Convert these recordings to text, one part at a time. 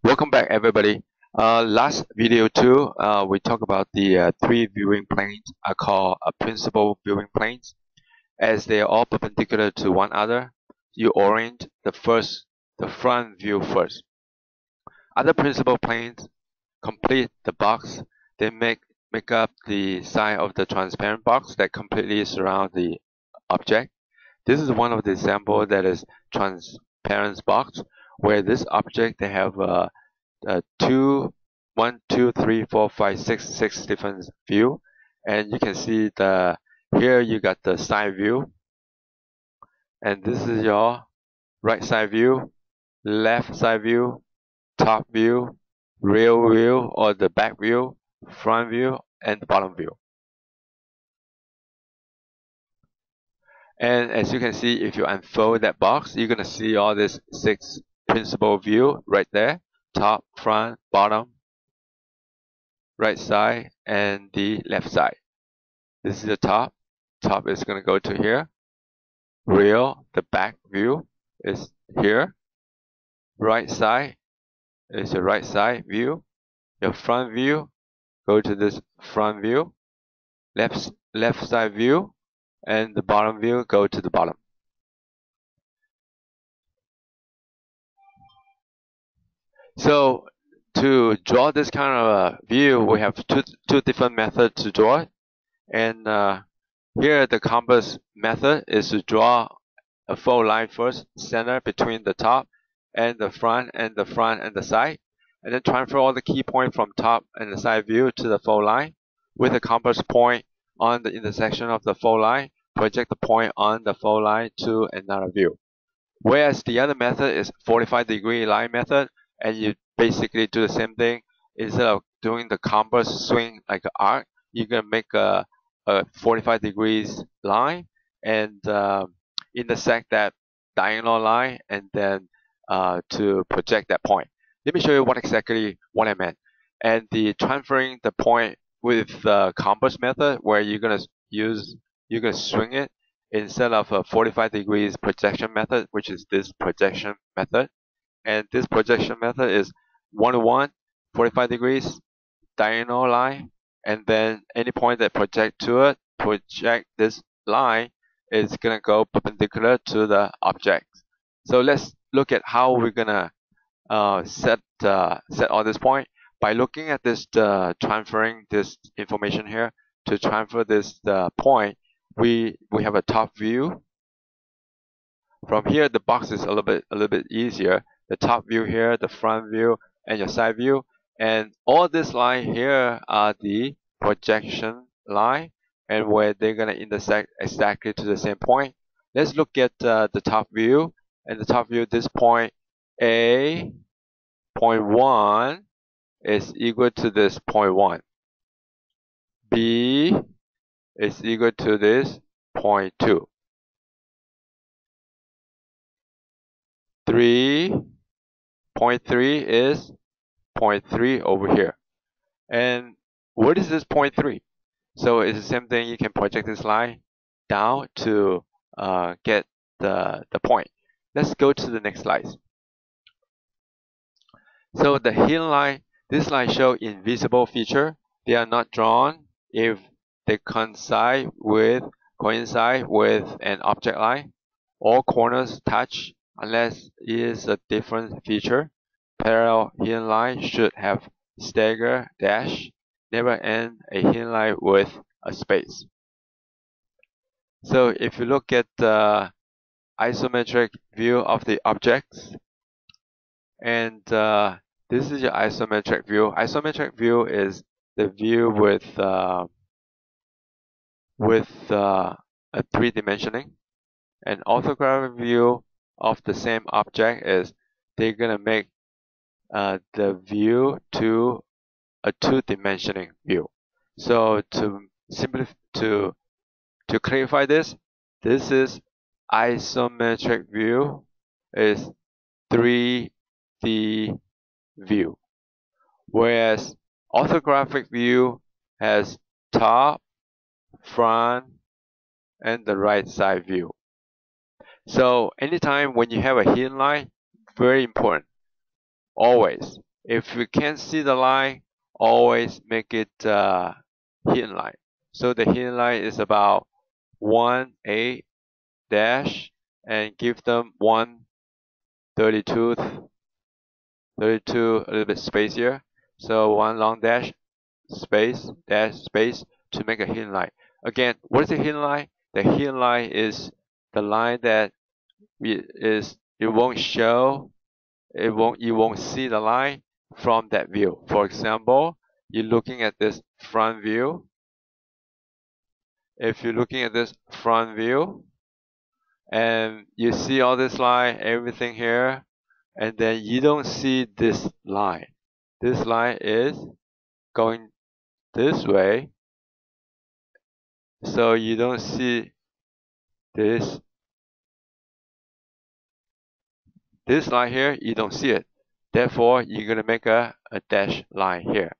Welcome back, everybody. Last video too, we talked about the three viewing planes are called principal viewing planes. As they are all perpendicular to one another, you orient the front view first. Other principal planes complete the box. They make up the side of the transparent box that completely surround the object. This is one of the example that is transparent box, where this object they have two, one, two, three, four, five, six different view, and you can see here you got the side view, and this is your right side view, left side view, top view, rear view or the back view, front view, and the bottom view. And as you can see, if you unfold that box, you're gonna see all these six principal view right there: top, front, bottom, right side, and the left side. This is the top. Top is going to go to here. Rear, the back view is here. Right side is the right side view. Your front view, go to this front view. Left side view, and the bottom view, go to the bottom. So to draw this kind of a view, we have two different methods to draw it. And here the compass method is to draw a fold line first, center between the top and the front and the front and the side, and then transfer all the key points from top and the side view to the fold line. With the compass point on the intersection of the fold line, project the point on the fold line to another view. Whereas the other method is 45-degree line method, and you basically do the same thing. Instead of doing the compass swing like an arc, you're gonna make a 45 degrees line and intersect that diagonal line, and then to project that point. Let me show you exactly what I meant. And the transferring the point with the compass method, where you're gonna swing it instead of a 45 degrees projection method, which is this projection method. And this projection method is 1 to 1, 45 degrees, diagonal line, and then any point that project to it, project this line is gonna go perpendicular to the object. So let's look at how we're gonna set all this point by looking at this transferring this information here. To transfer this point, we have a top view. From here, the box is a little bit easier. The top view here, the front view, and your side view, and all this line here are the projection line, and where they're gonna intersect exactly to the same point. Let's look at the top view. And the top view, this point A, point 1 is equal to this point 1. B is equal to this point 2. 3.3 is 0.3 over here. And what is this 0.3? So it's the same thing. You can project this line down to get the point. Let's go to the next slide. So the hidden line, this line show invisible feature. They are not drawn if they coincide with an object line. All corners touch unless it is a different feature. Parallel hidden line should have stagger dash, never end a hidden line with a space. So if you look at the isometric view of the objects, and this is your isometric view. Isometric view is the view with a three-dimensioning. An orthographic view of the same object is they're gonna make the view to a two-dimensioning view. So to clarify this is isometric view is 3D view, whereas orthographic view has top, front, and the right side view. So anytime when you have a hidden line, very important, always If you can't see the line, always make it hidden line. So the hidden line is about 1 dash and give them 132, 32 a little bit space here. So one long dash space to make a hidden line. Again, what is a hidden line? The hidden line is the line that it won't show, you won't see the line from that view. For example, you're looking at this front view. If you're looking at this front view and you see all this line, everything here, and then you don't see this line. This line is going this way, so you don't see this line here, you don't see it. Therefore, you're going to make a dash line here.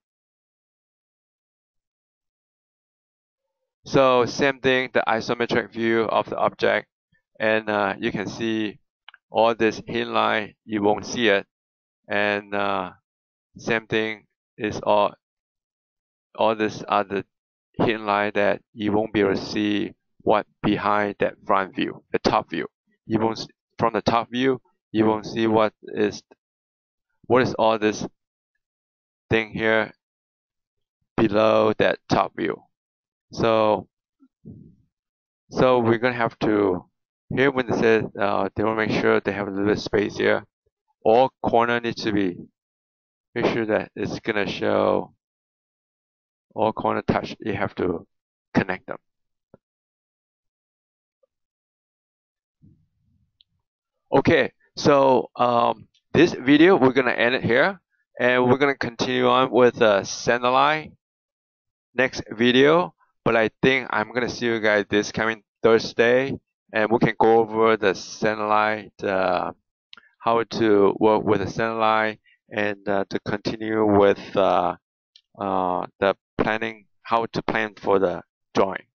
So same thing, the isometric view of the object, and you can see all this hidden line, you won't see it. And same thing is all this other hidden line that you won't be able to see what behind that front view, the top view. You won't from the top view, you won't see what is all this thing here below that top view. So we're gonna have to here when it says they want to make sure they have a little bit of space here. All corner needs to be make sure that it's gonna show all corner touch. You have to connect them. Okay, so this video we're gonna end it here, and we're gonna continue on with center line next video. But I think I'm gonna see you guys this coming Thursday, and we can go over the center line, how to work with the center line, and to continue with the planning, how to plan for the drawing.